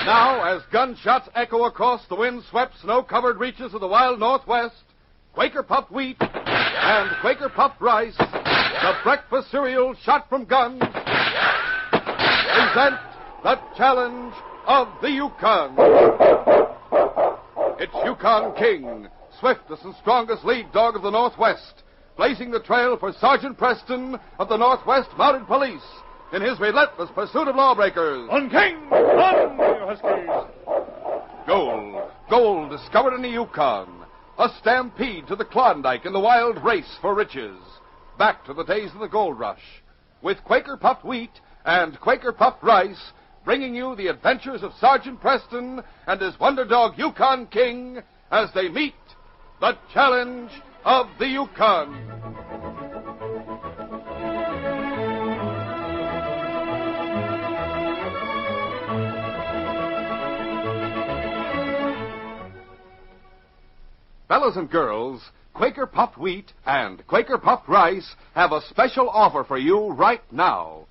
Now, as gunshots echo across the wind-swept, snow-covered reaches of the wild Northwest, Quaker Puffed Wheat and Quaker Puffed Rice, the breakfast cereal shot from guns, present the challenge of the Yukon. It's Yukon King, swiftest and strongest lead dog of the Northwest, blazing the trail for Sergeant Preston of the Northwest Mounted Police in his relentless pursuit of lawbreakers. On King! On, you Huskies! Gold discovered in the Yukon. A stampede to the Klondike in the wild race for riches. Back to the days of the gold rush. With Quaker Puffed Wheat and Quaker Puffed Rice, bringing you the adventures of Sergeant Preston and his wonder dog Yukon King as they meet the challenge of the Yukon. Fellas and girls, Quaker Puffed Wheat and Quaker Puffed Rice have a special offer for you right now.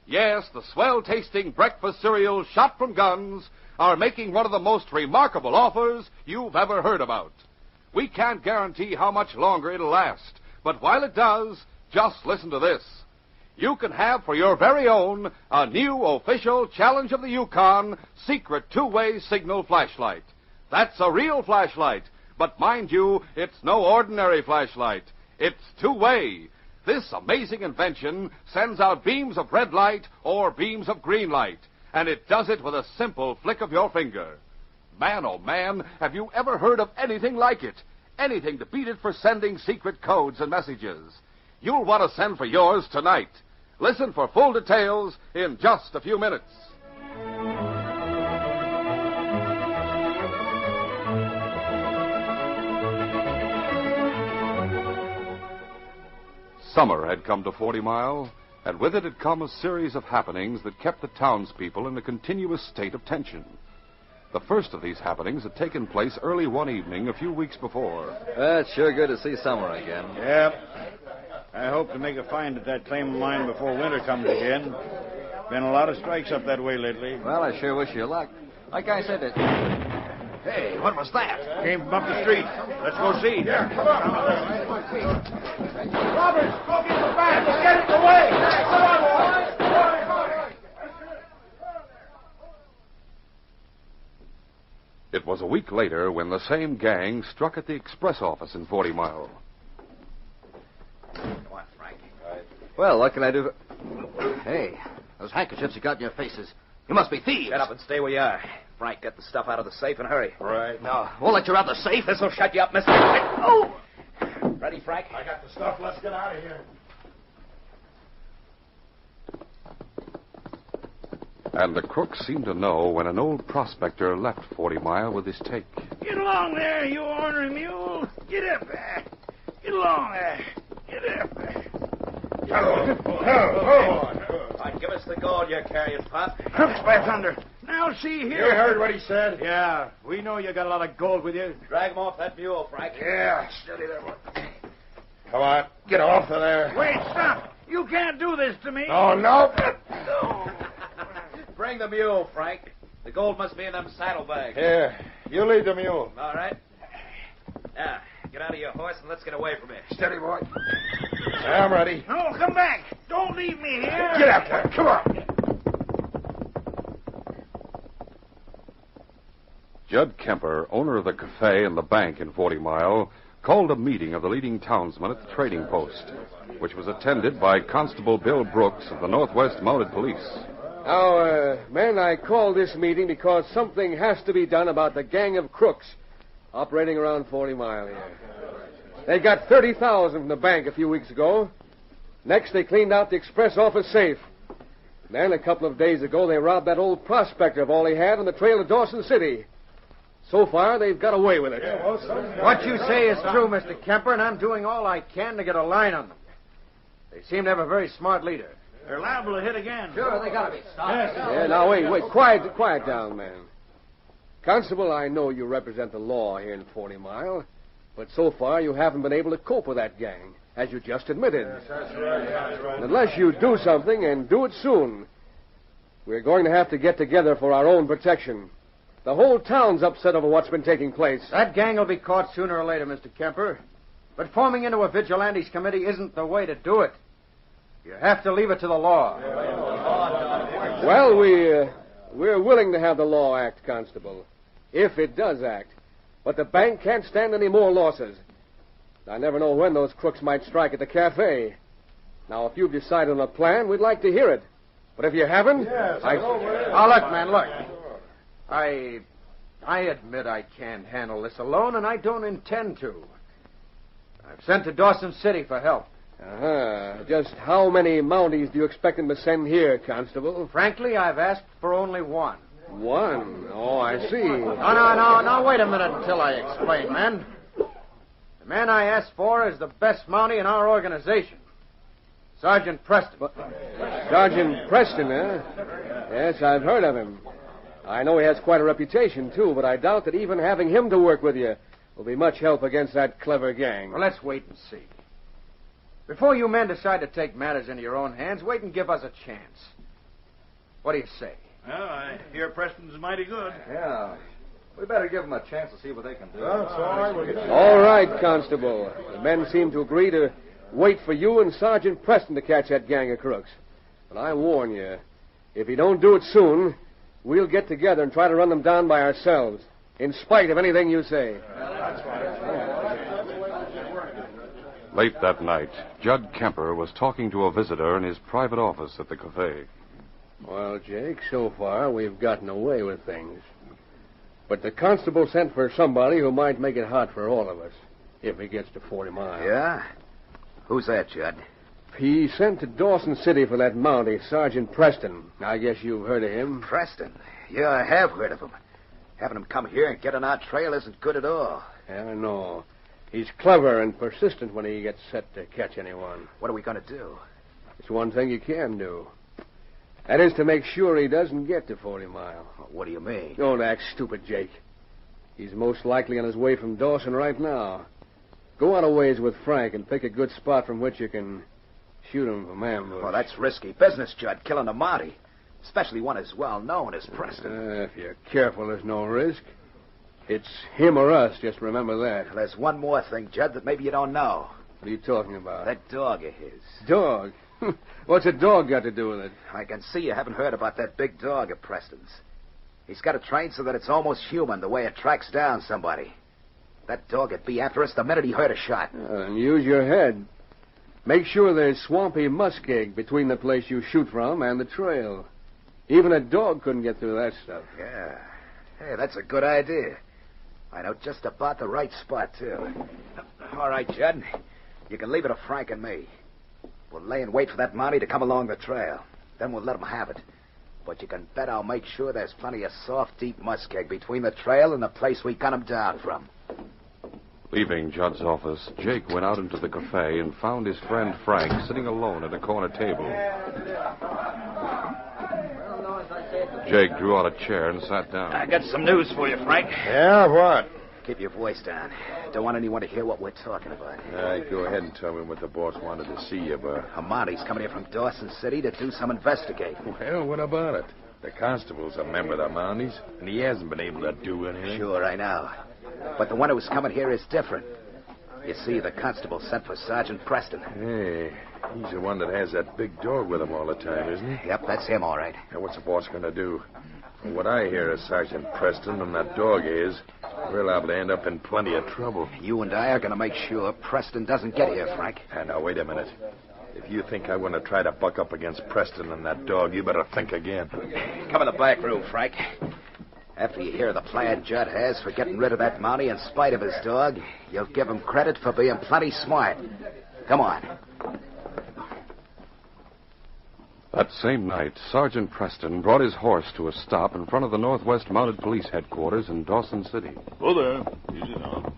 Yes, the swell-tasting breakfast cereals shot from guns are making one of the most remarkable offers you've ever heard about. We can't guarantee how much longer it'll last, but while it does, just listen to this. You can have for your very own a new official Challenge of the Yukon secret two-way signal flashlight. That's a real flashlight. But mind you, it's no ordinary flashlight. It's two-way. This amazing invention sends out beams of red light or beams of green light, and it does it with a simple flick of your finger. Man, oh man, have you ever heard of anything like it? Anything to beat it for sending secret codes and messages. You'll want to send for yours tonight. Listen for full details in just a few minutes. Summer had come to 40 Mile, and with it had come a series of happenings that kept the townspeople in a continuous state of tension. The first of these happenings had taken place early one evening a few weeks before. It's sure good to see summer again. Yep. I hope to make a find at that claim of mine before winter comes again. Been a lot of strikes up that way lately. Well, I sure wish you luck. Like I said, Hey, what was that? Came from up the street. Let's go see. Yeah, come on. Roberts, go get the bag. Let's get it away. Come on, boys. It was a week later when the same gang struck at the express office in 40 Mile. Come on, Frank. Right. Well, what can I do? Hey, those handkerchiefs you got in your faces. You must be thieves. Get up and stay where you are. Frank, get the stuff out of the safe and hurry. Right. No, we'll let you out of the safe. This'll shut you up, mister. Oh! Ready, Frank? I got the stuff. Let's get out of here. And the crooks seemed to know when an old prospector left 40 Mile with his take. Get along there, you ornery mule. Get up there. Get along there. Get up there. Right, give us the gold you're carrying, Pop. Crooks by thunder. Now see here. You heard what he said? Yeah, we know you got a lot of gold with you. Drag him off that mule, Frank. Yeah, steady there, boy. Come on, get off of there. Wait, stop. You can't do this to me. Oh, no. Bring the mule, Frank. The gold must be in them saddlebags. Here, you lead the mule. All right. Now, get out of your horse and let's get away from here. Steady, boy. I'm ready. No, come back. Don't leave me here. Get out there. Come on. Judd Kemper, owner of the cafe and the bank in 40 Mile, called a meeting of the leading townsmen at the trading post, which was attended by Constable Bill Brooks of the Northwest Mounted Police. Now, men, I called this meeting because something has to be done about the gang of crooks operating around 40 Mile here. They got $30,000 from the bank a few weeks ago. Next, they cleaned out the express office safe. Then, a couple of days ago, they robbed that old prospector of all he had on the trail to Dawson City. So far, they've got away with it. What you say is true, Mr. Kemper, and I'm doing all I can to get a line on them. They seem to have a very smart leader. They're liable to hit again. Sure, they gotta be stopped. Yeah, now, wait. Quiet down, man. Constable, I know you represent the law here in 40 Mile, but so far you haven't been able to cope with that gang, as you just admitted. Yes, that's right. Unless you do something, and do it soon, we're going to have to get together for our own protection. The whole town's upset over what's been taking place. That gang will be caught sooner or later, Mr. Kemper. But forming into a vigilantes committee isn't the way to do it. You have to leave it to the law. Well, we're willing to have the law act, Constable, if it does act. But the bank can't stand any more losses. I never know when those crooks might strike at the cafe. Now, if you've decided on a plan, we'd like to hear it. But if you haven't, Look, man, look. I admit I can't handle this alone, and I don't intend to. I've sent to Dawson City for help. Just how many Mounties do you expect them to send here, Constable? Frankly, I've asked for only one. One? Oh, I see. No, wait a minute until I explain, man. The man I asked for is the best Mountie in our organization. Sergeant Preston. Sergeant Preston, eh? Yes, I've heard of him. I know he has quite a reputation, too, but I doubt that even having him to work with you will be much help against that clever gang. Well, let's wait and see. Before you men decide to take matters into your own hands, wait and give us a chance. What do you say? Well, I hear Preston's mighty good. Yeah. We better give them a chance to see what they can do. All right, Constable. The men seem to agree to wait for you and Sergeant Preston to catch that gang of crooks. But I warn you, if you don't do it soon, we'll get together and try to run them down by ourselves, in spite of anything you say. Late that night, Judd Kemper was talking to a visitor in his private office at the cafe. Well, Jake, so far we've gotten away with things. But the constable sent for somebody who might make it hot for all of us, if he gets to 40 Mile. Yeah? Who's that, Judd? He sent to Dawson City for that Mountie, Sergeant Preston. I guess you've heard of him. Preston? Yeah, I have heard of him. Having him come here and get on our trail isn't good at all. I know. He's clever and persistent when he gets set to catch anyone. What are we going to do? It's one thing you can do. That is to make sure he doesn't get to 40 Mile. What do you mean? Don't act stupid, Jake. He's most likely on his way from Dawson right now. Go out a ways with Frank and pick a good spot from which you can shoot him from ambush. Oh, that's risky business, Judd, killing a Mountie. Especially one as well known as Preston. If you're careful, there's no risk. It's him or us, just remember that. There's one more thing, Judd, that maybe you don't know. What are you talking about? That dog of his. Dog? What's a dog got to do with it? I can see you haven't heard about that big dog of Preston's. He's got it trained so that it's almost human, the way it tracks down somebody. That dog would be after us the minute he heard a shot. And use your head. Make sure there's swampy muskeg between the place you shoot from and the trail. Even a dog couldn't get through that stuff. Yeah. Hey, that's a good idea. I know just about the right spot, too. All right, Judd. You can leave it to Frank and me. We'll lay and wait for that Mountie to come along the trail. Then we'll let him have it. But you can bet I'll make sure there's plenty of soft, deep muskeg between the trail and the place we gun him down from. Leaving Judd's office, Jake went out into the cafe and found his friend Frank sitting alone at a corner table. Jake drew out a chair and sat down. I got some news for you, Frank. Yeah, what? Keep your voice down. Don't want anyone to hear what we're talking about. Go ahead and tell me what the boss wanted to see you about. A Mountie's coming here from Dawson City to do some investigating. Well, what about it? The constable's a member of the Mounties, and he hasn't been able to do anything. Sure, I know. But the one who's coming here is different. You see, the constable sent for Sergeant Preston. Hey, he's the one that has that big dog with him all the time, isn't he? Yep, that's him, all right. Now, what's the boss going to do? From what I hear of Sergeant Preston and that dog is, we're liable to end up in plenty of trouble. You and I are going to make sure Preston doesn't get here, Frank. Now, wait a minute. If you think I want to try to buck up against Preston and that dog, you better think again. Come in the back room, Frank. After you hear the plan Judd has for getting rid of that Mountie in spite of his dog, you'll give him credit for being plenty smart. Come on. That same night, Sergeant Preston brought his horse to a stop in front of the Northwest Mounted Police headquarters in Dawson City. Oh, there. Easy now.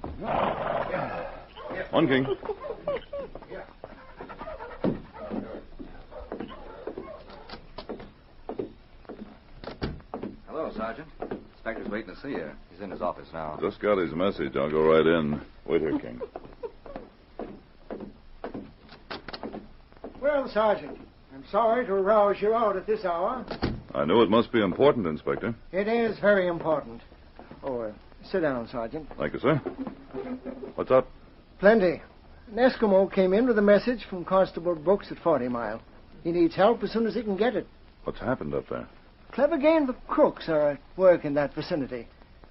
On, King. Hello, Sergeant. Inspector's waiting to see you. He's in his office now. Just got his message. I'll go right in. Wait here, King. Well, Sergeant, I'm sorry to arouse you out at this hour. I know it must be important, Inspector. It is very important. Sit down, Sergeant. Thank you, sir. What's up? Plenty. An Eskimo came in with a message from Constable Brooks at 40 Mile. He needs help as soon as he can get it. What's happened up there? Clever gang of crooks are at work in that vicinity.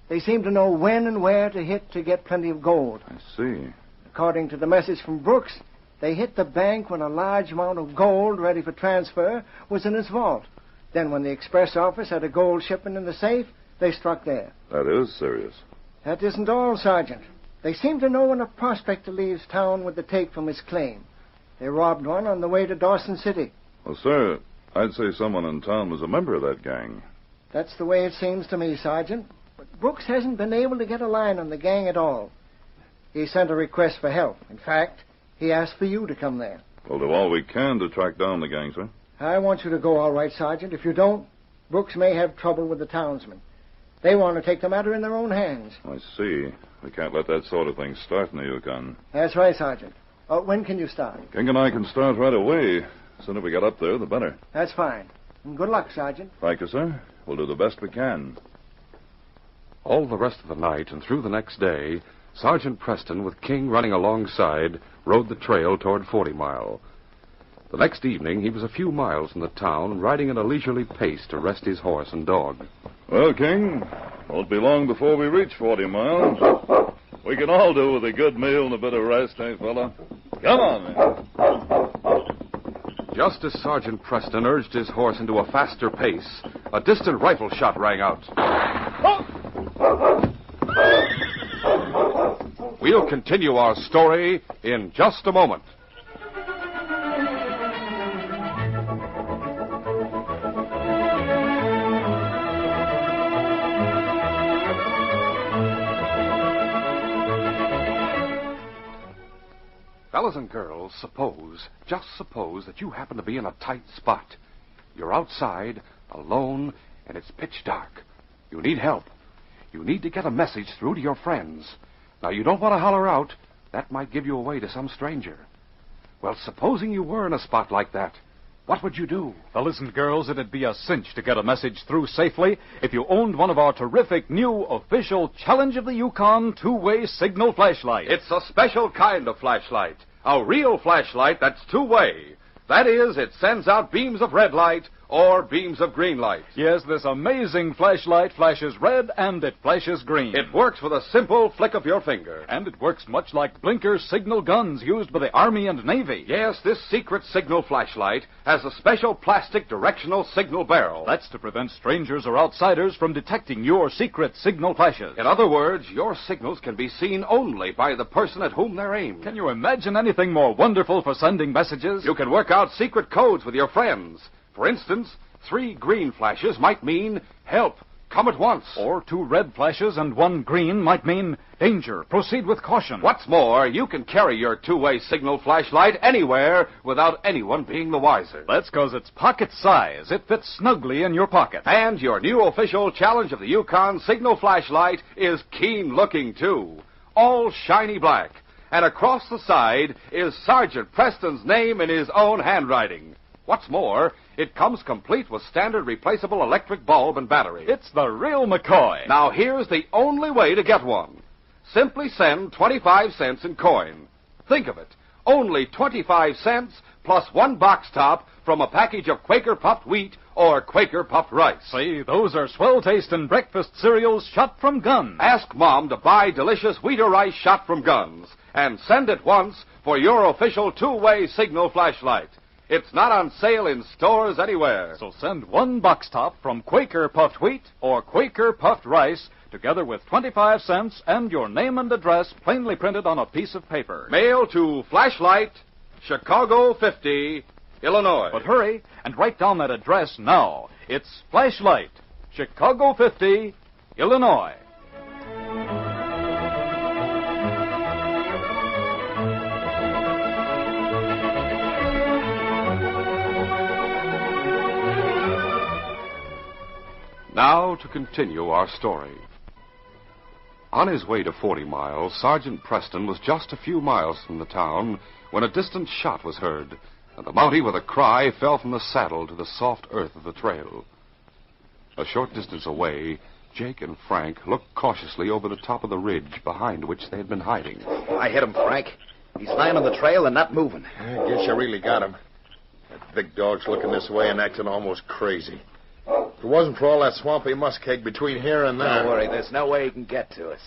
They seem to know when and where to hit to get plenty of gold. I see. According to the message from Brooks, they hit the bank when a large amount of gold ready for transfer was in its vault. Then when the express office had a gold shipment in the safe, they struck there. That is serious. That isn't all, Sergeant. They seem to know when a prospector leaves town with the take from his claim. They robbed one on the way to Dawson City. Well, sir, I'd say someone in town was a member of that gang. That's the way it seems to me, Sergeant. But Brooks hasn't been able to get a line on the gang at all. He sent a request for help. In fact, he asked for you to come there. We'll do all we can to track down the gang, sir. I want you to go, all right, Sergeant. If you don't, Brooks may have trouble with the townsmen. They want to take the matter in their own hands. I see. We can't let that sort of thing start in the Yukon. That's right, Sergeant. When can you start? King and I can start right away. The sooner we get up there, the better. That's fine. And good luck, Sergeant. Thank you, sir. We'll do the best we can. All the rest of the night and through the next day, Sergeant Preston, with King running alongside, rode the trail toward 40 Mile. The next evening, he was a few miles from the town, riding at a leisurely pace to rest his horse and dog. Well, King, won't be long before we reach 40 Mile. We can all do with a good meal and a bit of rest, eh, fella? Come on, man. Just as Sergeant Preston urged his horse into a faster pace, a distant rifle shot rang out. We'll continue our story in just a moment. Fellas and girls, just suppose that you happen to be in a tight spot. You're outside, alone, and it's pitch dark. You need help. You need to get a message through to your friends. Now, you don't want to holler out. That might give you away to some stranger. Well, supposing you were in a spot like that, what would you do? Fellas and girls, it'd be a cinch to get a message through safely if you owned one of our terrific new official Challenge of the Yukon two-way signal flashlights. It's a special kind of flashlight. A real flashlight that's two-way. That is, it sends out beams of red light or beams of green light. Yes, this amazing flashlight flashes red and it flashes green. It works with a simple flick of your finger. And it works much like blinker signal guns used by the Army and Navy. Yes, this secret signal flashlight has a special plastic directional signal barrel. That's to prevent strangers or outsiders from detecting your secret signal flashes. In other words, your signals can be seen only by the person at whom they're aimed. Can you imagine anything more wonderful for sending messages? You can work out secret codes with your friends. For instance, 3 green flashes might mean help, come at once. Or 2 red flashes and 1 green might mean danger, proceed with caution. What's more, you can carry your two-way signal flashlight anywhere without anyone being the wiser. That's because it's pocket size. It fits snugly in your pocket. And your new official Challenge of the Yukon signal flashlight is keen-looking, too. All shiny black. And across the side is Sergeant Preston's name in his own handwriting. What's more, it comes complete with standard replaceable electric bulb and battery. It's the real McCoy. Now, here's the only way to get one. Simply send 25 cents in coin. Think of it. Only 25 cents plus 1 box top from a package of Quaker puffed wheat or Quaker puffed rice. See, those are swell-tasting breakfast cereals shot from guns. Ask Mom to buy delicious wheat or rice shot from guns and send it once for your official two-way signal flashlight. It's not on sale in stores anywhere. So send 1 box top from Quaker puffed wheat or Quaker puffed rice, together with 25 cents and your name and address plainly printed on a piece of paper. Mail to Flashlight, Chicago 50, Illinois. But hurry and write down that address now. It's Flashlight, Chicago 50, Illinois. Now to continue our story. On his way to 40 Mile, Sergeant Preston was just a few miles from the town when a distant shot was heard, and the Mountie with a cry fell from the saddle to the soft earth of the trail. A short distance away, Jake and Frank looked cautiously over the top of the ridge behind which they had been hiding. I hit him, Frank. He's lying on the trail and not moving. I guess you really got him. That big dog's looking this way and acting almost crazy. If it wasn't for all that swampy muskeg between here and there... Don't worry, there's no way he can get to us.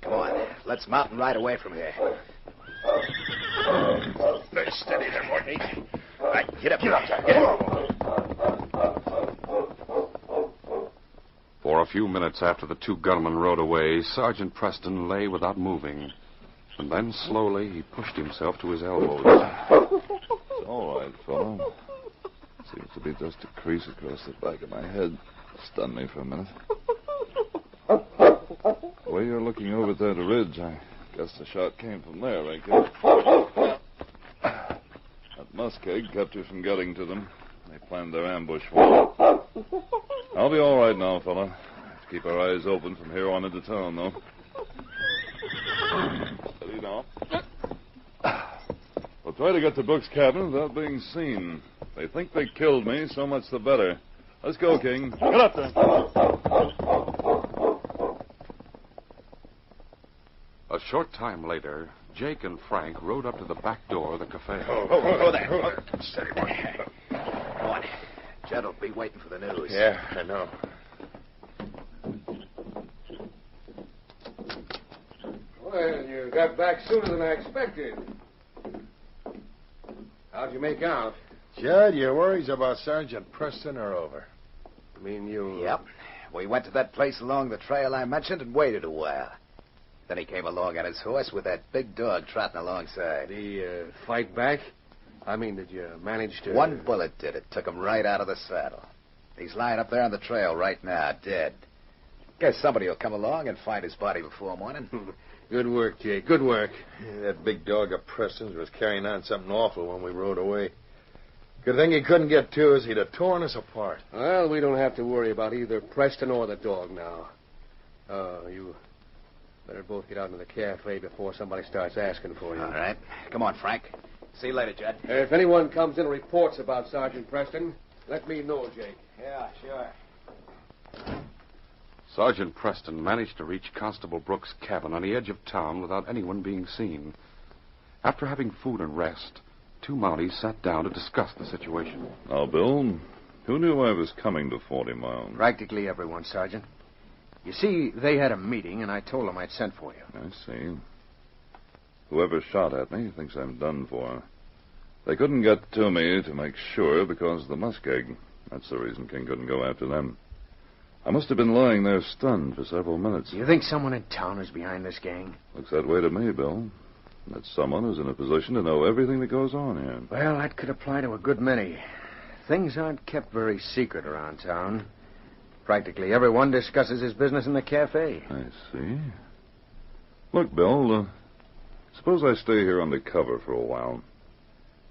Come on, let's mount and ride away from here. Stay steady there, boy. All right, get up. Get up. For a few minutes after the two gunmen rode away, Sergeant Preston lay without moving. And then slowly he pushed himself to his elbows. It's all right, fellow. Seems to be just a crease across the back of my head. Stunned me for a minute. The way you're looking over at that ridge, I guess the shot came from there, right, kid? That muskeg kept you from getting to them. They planned their ambush for you. I'll be all right now, fella. Have to keep our eyes open from here on into town, though. Steady now. We'll try to get to Brooks' cabin without being seen. If they think they killed me, so much the better. Let's go, King. Get up there. A short time later, Jake and Frank rode up to the back door of the cafe. Oh, there. Steady, boy. Come on. Judd will be waiting for the news. Yeah, I know. Well, you got back sooner than I expected. How'd you make out? Judd, your worries about Sergeant Preston are over. I mean, you... Yep. We went to that place along the trail I mentioned and waited a while. Then he came along on his horse with that big dog trotting alongside. The fight back? I mean, did you manage to... One bullet did it. Took him right out of the saddle. He's lying up there on the trail right now, dead. Guess somebody will come along and find his body before morning. Good work, Jake. Good work. That big dog of Preston's was carrying on something awful when we rode away. Good thing he couldn't get to us. He'd have torn us apart. Well, we don't have to worry about either Preston or the dog now. You better both get out into the cafe before somebody starts asking for you. All right. Come on, Frank. See you later, Judd. If anyone comes in and reports about Sergeant Preston, let me know, Jake. Yeah, sure. Sergeant Preston managed to reach Constable Brooks' cabin on the edge of town without anyone being seen. After having food and rest, two Mounties sat down to discuss the situation. Now, Bill, who knew I was coming to 40 Mile? Practically everyone, Sergeant. You see, they had a meeting, and I told them I'd sent for you. I see. Whoever shot at me thinks I'm done for. They couldn't get to me to make sure because of the muskeg. That's the reason King couldn't go after them. I must have been lying there stunned for several minutes. You think someone in town is behind this gang? Looks that way to me, Bill. That someone who's in a position to know everything that goes on here. Well, that could apply to a good many. Things aren't kept very secret around town. Practically everyone discusses his business in the cafe. I see. Look, Bill, suppose I stay here undercover for a while.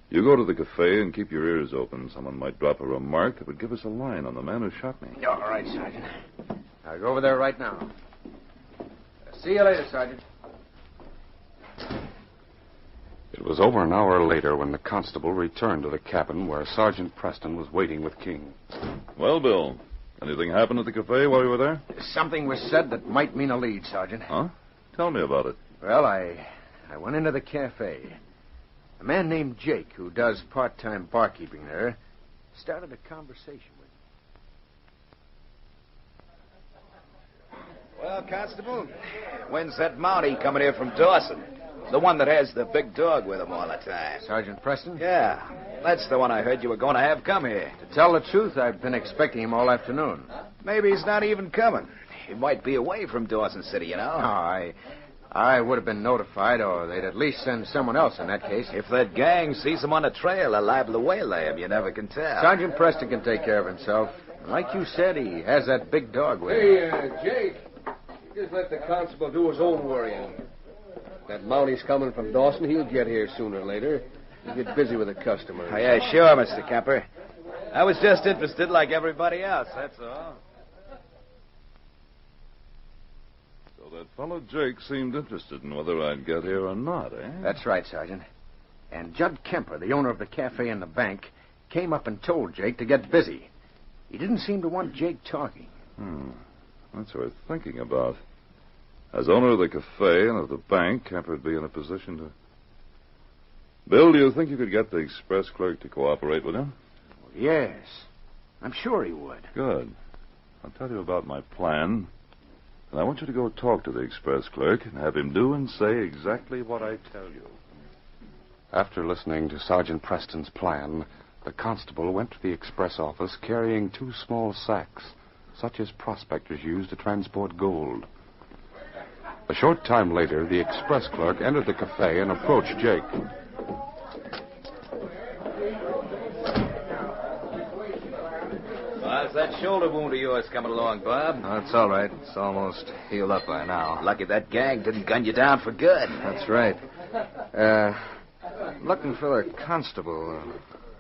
You go to the cafe and keep your ears open. Someone might drop a remark that would give us a line on the man who shot me. All right, Sergeant. I'll go over there right now. See you later, Sergeant. It was over an hour later when the constable returned to the cabin where Sergeant Preston was waiting with King. Well, Bill, anything happened at the cafe while you were there? Something was said that might mean a lead, Sergeant. Huh? Tell me about it. Well, I went into the cafe. A man named Jake, who does part-time barkeeping there, started a conversation with me. Well, Constable, when's that Mountie coming here from Dawson? The one that has the big dog with him all the time. Sergeant Preston? Yeah, that's the one I heard you were going to have come here. To tell the truth, I've been expecting him all afternoon. Maybe he's not even coming. He might be away from Dawson City, you know. Oh, I would have been notified, or they'd at least send someone else in that case. If that gang sees him on the trail, they're liable to waylay him. You never can tell. Sergeant Preston can take care of himself. Like you said, he has that big dog with him. Hey, Jake, you just let the constable do his own worrying. That Mountie's coming from Dawson. He'll get here sooner or later. He'll get busy with the customers. Oh, yeah, sure, Mr. Kemper. I was just interested like everybody else, that's all. So that fellow Jake seemed interested in whether I'd get here or not, eh? That's right, Sergeant. And Judd Kemper, the owner of the cafe and the bank, came up and told Jake to get busy. He didn't seem to want Jake talking. That's worth thinking about. As owner of the cafe and of the bank, Kemper would be in a position to... Bill, do you think you could get the express clerk to cooperate with him? Yes. I'm sure he would. Good. I'll tell you about my plan. And I want you to go talk to the express clerk and have him do and say exactly what I tell you. After listening to Sergeant Preston's plan, the constable went to the express office carrying 2 small sacks, such as prospectors use to transport gold. A short time later, the express clerk entered the cafe and approached Jake. How's that shoulder wound of yours coming along, Bob? Oh, it's all right. It's almost healed up by now. Lucky that gang didn't gun you down for good. That's right. Looking for the constable.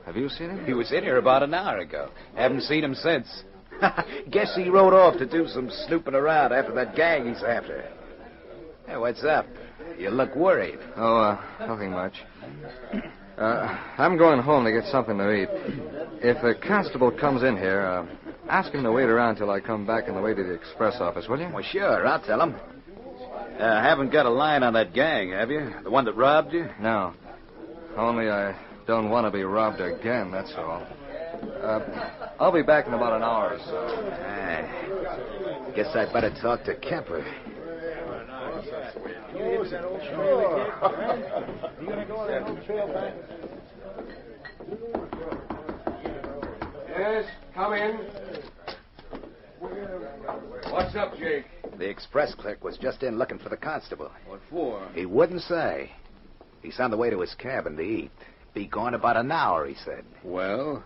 Have you seen him? He was in here about an hour ago. Haven't seen him since. Guess he rode off to do some snooping around after that gang he's after. Hey, what's up? You look worried. Oh, nothing much. I'm going home to get something to eat. If the constable comes in here, ask him to wait around till I come back on the way to the express office, will you? Well, sure, I'll tell him. Haven't got a line on that gang, have you? The one that robbed you? No. Only I don't want to be robbed again, that's all. I'll be back in about an hour or so. Guess I'd better talk to Kemper. Yes, come in. What's up, Jake? The express clerk was just in looking for the constable. What for? He wouldn't say. He's on the way to his cabin to eat. Be gone about an hour, he said. Well?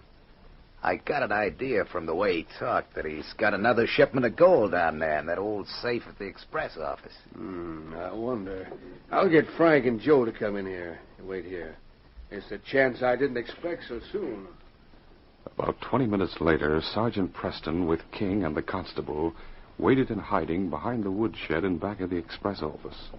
I got an idea from the way he talked that he's got another shipment of gold down there in that old safe at the express office. I wonder. I'll get Frank and Joe to come in here. Wait here. It's a chance I didn't expect so soon. About 20 minutes later, Sergeant Preston, with King and the constable, waited in hiding behind the woodshed in back of the express office.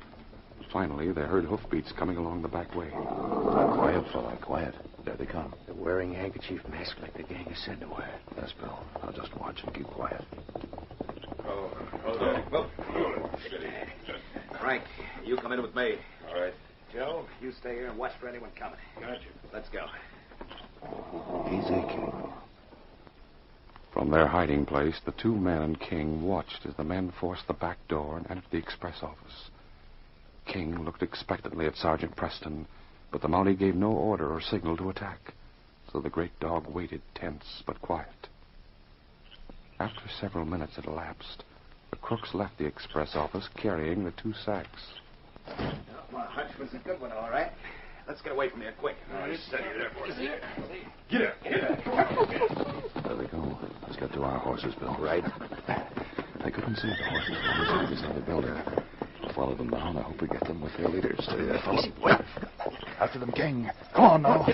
Finally, they heard hoofbeats coming along the back way. Quiet, fella, quiet. There they come. They're wearing handkerchief masks like the gang is said to wear. Yes, Bill. I'll just watch and keep quiet. Frank, you come in with me. All right. Joe, you stay here and watch for anyone coming. Gotcha. Let's go. Easy, King. From their hiding place, the 2 men and King watched as the men forced the back door and entered the express office. King looked expectantly at Sergeant Preston, but the Mountie gave no order or signal to attack, so the great dog waited tense but quiet. After several minutes had elapsed, the crooks left the express office carrying the 2 sacks. My hunch was a good one, all right. Let's get away from here quick. All right, steady there, boys. Get up. There they go. Let's get to our horses, Bill. Right. I couldn't see the horses from this other building. Follow them down. I hope we get them with their leaders. Steady there, fellow. Wait. After them, King. Come on now.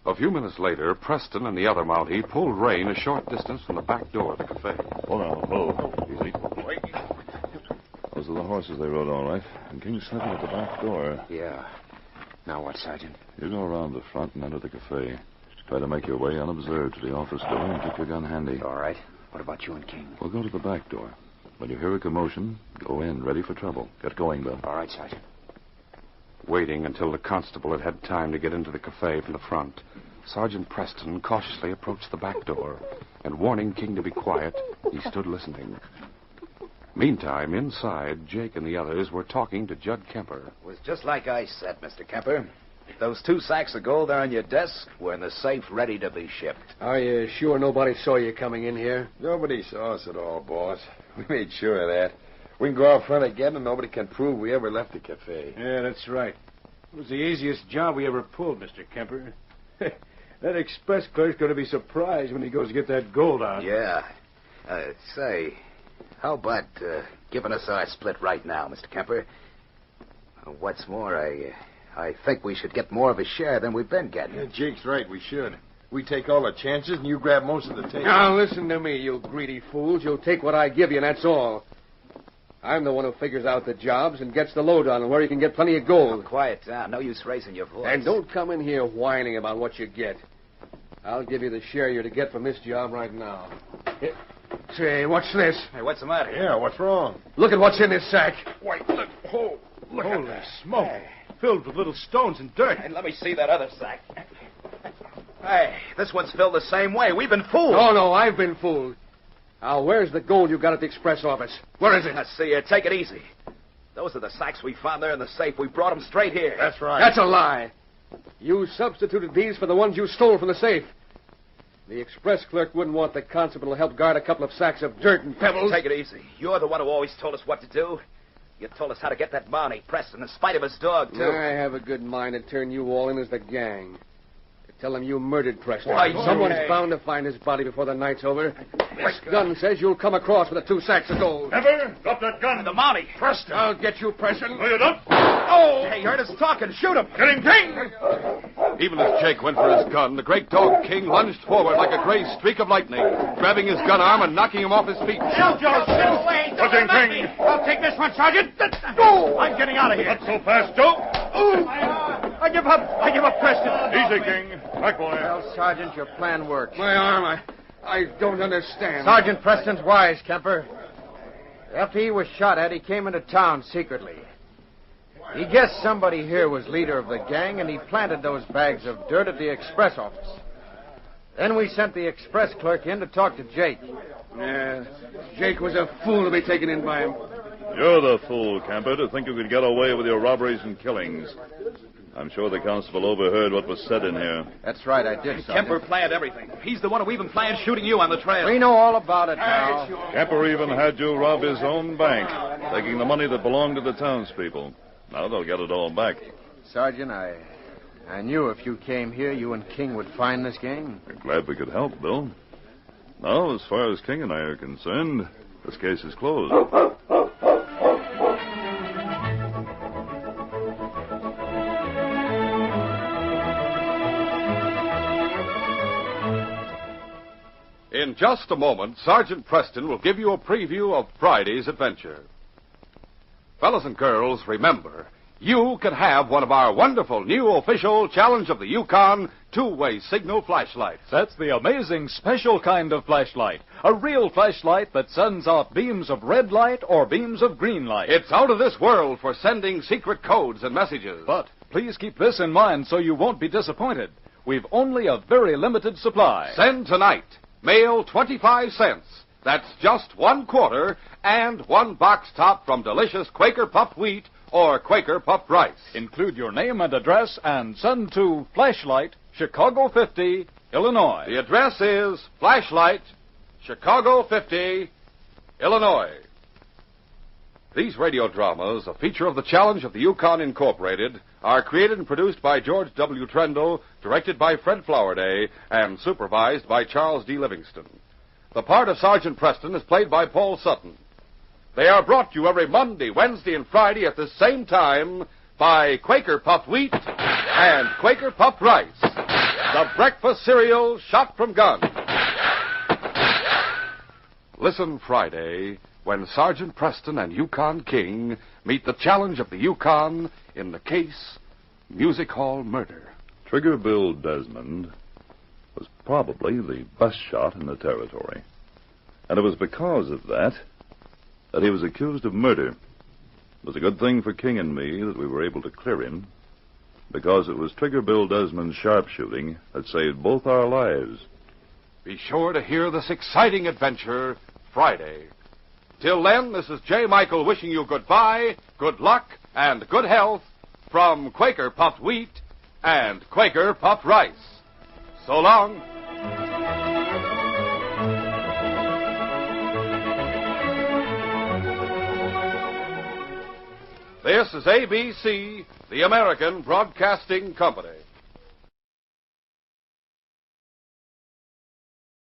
A few minutes later, Preston and the other Mountie pulled rein a short distance from the back door of the cafe. Oh, now, whoa. Easy. Those are the horses they rode, all right. And King's slipping at the back door. Yeah. Now what, Sergeant? You go around the front and enter the cafe. Try to make your way unobserved to the office door and keep your gun handy. All right. What about you and King? We'll go to the back door. When you hear a commotion, go in, ready for trouble. Get going, Bill. All right, Sergeant. Waiting until the constable had had time to get into the cafe from the front, Sergeant Preston cautiously approached the back door, and warning King to be quiet, he stood listening. Meantime, inside, Jake and the others were talking to Judd Kemper. It was just like I said, Mr. Kemper. Those 2 sacks of gold there on your desk were in the safe ready to be shipped. Are you sure nobody saw you coming in here? Nobody saw us at all, boss. We made sure of that. We can go out front again, and nobody can prove we ever left the cafe. Yeah, that's right. It was the easiest job we ever pulled, Mr. Kemper. That express clerk's going to be surprised when he goes to get that gold out. Yeah. Say, how about giving us our split right now, Mr. Kemper? What's more, I think we should get more of a share than we've been getting. Yeah, Jake's right, we should. We take all the chances, and you grab most of the take. Now, listen to me, you greedy fools. You'll take what I give you, and that's all. I'm the one who figures out the jobs and gets the lowdown on where you can get plenty of gold. Quiet down. No use raising your voice. And don't come in here whining about what you get. I'll give you the share you're to get from this job right now. Here. Say, what's this? Hey, what's the matter? Yeah, what's wrong? Look at what's in this sack. Wait, look. Oh, holy smoke. Filled with little stones and dirt. Hey, let me see that other sack. Hey, this one's filled the same way. We've been fooled. No, I've been fooled. Now, where's the gold you got at the express office? Where is it? Let's see here. Take it easy. Those are the sacks we found there in the safe. We brought them straight here. That's right. That's a lie. You substituted these for the ones you stole from the safe. The express clerk wouldn't want the constable to help guard a couple of sacks of dirt and pebbles. Take it easy. You're the one who always told us what to do. You told us how to get that Barney Preston in spite of his dog, too. I have a good mind to turn you all in as the gang. To tell them you murdered Preston. Why, someone's okay. bound to find his body before the night's over. This gun says you'll come across with the 2 sacks of gold. Never. Drop that gun. The Mountie. Preston. I'll get you, Preston. No, you don't. Oh! Hey, you heard us talking. Shoot him. Get him, King. Even as Jake went for his gun, the great dog King lunged forward like a gray streak of lightning, grabbing his gun arm and knocking him off his feet. Get away. What's in, King? I'll take this one, Sergeant. Go! I'm getting out of here. Not so fast, Joe. I give up. I give up, Preston. Easy, King. Back, boy. Well, Sergeant, your plan worked. My arm, I don't understand. Sergeant Preston's wise, Kemper. After he was shot at, he came into town secretly. He guessed somebody here was leader of the gang, and he planted those bags of dirt at the express office. Then we sent the express clerk in to talk to Jake. Yeah, Jake was a fool to be taken in by him. You're the fool, Camper, to think you could get away with your robberies and killings. I'm sure the constable overheard what was said in here. That's right, I did, Sergeant. Kemper planned everything. He's the one who even planned shooting you on the trail. We know all about it now. Camper even had you rob his own bank, taking the money that belonged to the townspeople. Now they'll get it all back. Sergeant, I knew if you came here, you and King would find this gang. I'm glad we could help, Bill. Now, as far as King and I are concerned, this case is closed. In just a moment, Sergeant Preston will give you a preview of Friday's adventure. Fellas and girls, remember, you can have one of our wonderful new official Challenge of the Yukon two-way signal flashlights. That's the amazing special kind of flashlight. A real flashlight that sends out beams of red light or beams of green light. It's out of this world for sending secret codes and messages. But please keep this in mind so you won't be disappointed. We've only a very limited supply. Send tonight. Mail 25 cents. That's just 1 quarter and 1 box top from delicious Quaker puffed wheat or Quaker puffed rice. Include your name and address and send to Flashlight, Chicago 50, Illinois. The address is Flashlight, Chicago 50, Illinois. These radio dramas, a feature of the Challenge of the Yukon Incorporated, are created and produced by George W. Trendle, directed by Fred Flowerday, and supervised by Charles D. Livingston. The part of Sergeant Preston is played by Paul Sutton. They are brought to you every Monday, Wednesday, and Friday at the same time by Quaker puffed wheat and Quaker puffed rice, the breakfast cereal shot from guns. Listen Friday when Sergeant Preston and Yukon King meet the Challenge of the Yukon in the case Music Hall Murder. Trigger Bill Desmond was probably the best shot in the territory. And it was because of that he was accused of murder. It was a good thing for King and me that we were able to clear him, because it was Trigger Bill Desmond's sharpshooting that saved both our lives. Be sure to hear this exciting adventure Friday. Till then, this is J. Michael wishing you goodbye, good luck, and good health from Quaker puffed wheat and Quaker puffed rice. So long. This is ABC, the American Broadcasting Company.